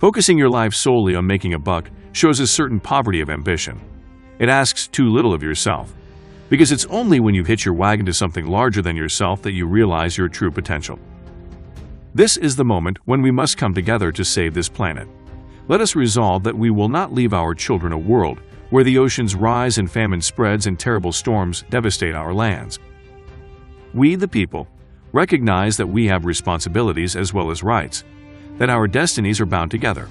Focusing your life solely on making a buck shows a certain poverty of ambition. It asks too little of yourself, because it's only when you've hitched your wagon to something larger than yourself that you realize your true potential. This is the moment when we must come together to save this planet. Let us resolve that we will not leave our children a world where the oceans rise and famine spreads and terrible storms devastate our lands. We, the people, recognize that we have responsibilities as well as rights, that our destinies are bound together,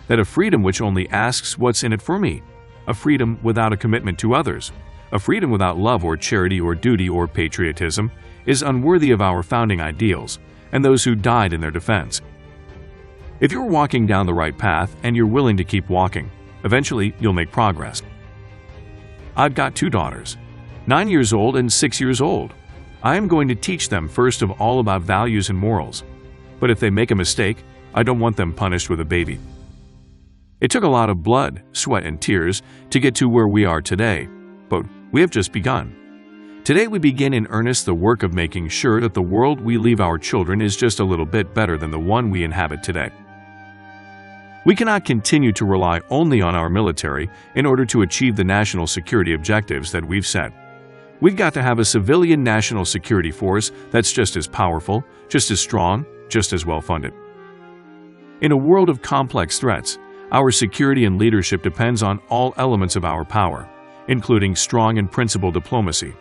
that a freedom which only asks what's in it for me, a freedom without a commitment to others, a freedom without love or charity or duty or patriotism, is unworthy of our founding ideals and those who died in their defense. If you're walking down the right path and you're willing to keep walking, eventually you'll make progress. I've got 2 daughters, 9 years old and 6 years old. I am going to teach them first of all about values and morals. But if they make a mistake, I don't want them punished with a baby. It took a lot of blood, sweat, and tears to get to where we are today, but we have just begun. Today we begin in earnest the work of making sure that the world we leave our children is just a little bit better than the one we inhabit today. We cannot continue to rely only on our military in order to achieve the national security objectives that we've set. We've got to have a civilian national security force that's just as powerful, just as strong, just as well-funded. In a world of complex threats, our security and leadership depends on all elements of our power, including strong and principled diplomacy.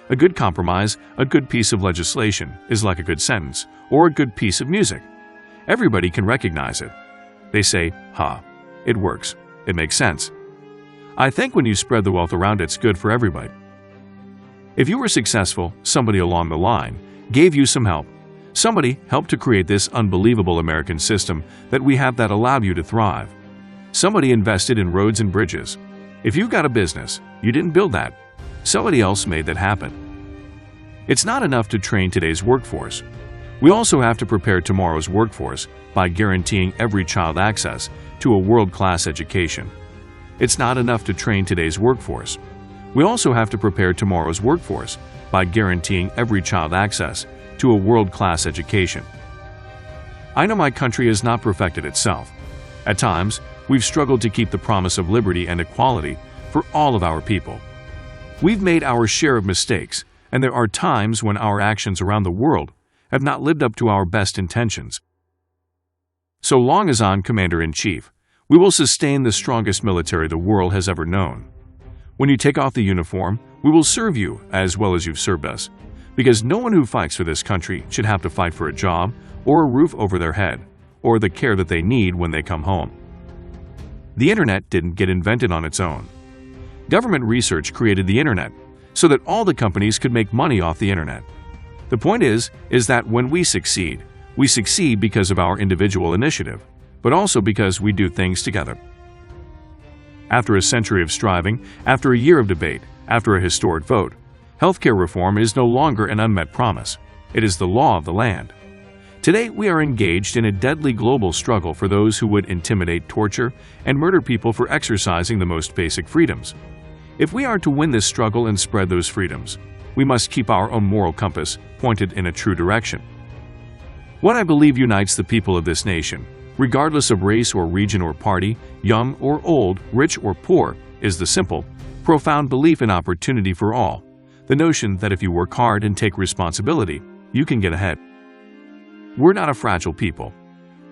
A good compromise, a good piece of legislation, is like a good sentence or a good piece of music. Everybody can recognize it. They say, it works. It makes sense. I think when you spread the wealth around, it's good for everybody. If you were successful, somebody along the line gave you some help. Somebody helped to create this unbelievable American system that we have that allowed you to thrive. Somebody invested in roads and bridges. If you've got a business, you didn't build that. Somebody else made that happen. It's not enough to train today's workforce. We also have to prepare tomorrow's workforce by guaranteeing every child access to a world-class education. It's not enough to train today's workforce. We also have to prepare tomorrow's workforce by guaranteeing every child access to a world-class education. I know my country has not perfected itself. At times, we've struggled to keep the promise of liberty and equality for all of our people. We've made our share of mistakes, and there are times when our actions around the world have not lived up to our best intentions. So long as I'm Commander-in-Chief, we will sustain the strongest military the world has ever known. When you take off the uniform, we will serve you as well as you've served us, because no one who fights for this country should have to fight for a job or a roof over their head or the care that they need when they come home. The internet didn't get invented on its own. Government research created the internet so that all the companies could make money off the internet. The point is that when we succeed because of our individual initiative, but also because we do things together. After a century of striving, after a year of debate, after a historic vote, healthcare reform is no longer an unmet promise. It is the law of the land. Today, we are engaged in a deadly global struggle for those who would intimidate, torture, and murder people for exercising the most basic freedoms. If we are to win this struggle and spread those freedoms, we must keep our own moral compass pointed in a true direction. What I believe unites the people of this nation, regardless of race or region or party, young or old, rich or poor, is the simple, profound belief in opportunity for all, the notion that if you work hard and take responsibility, you can get ahead. We're not a fragile people.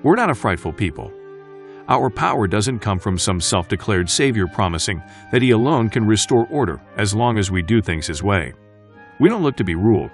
We're not a frightful people. Our power doesn't come from some self-declared savior promising that he alone can restore order as long as we do things his way. We don't look to be ruled.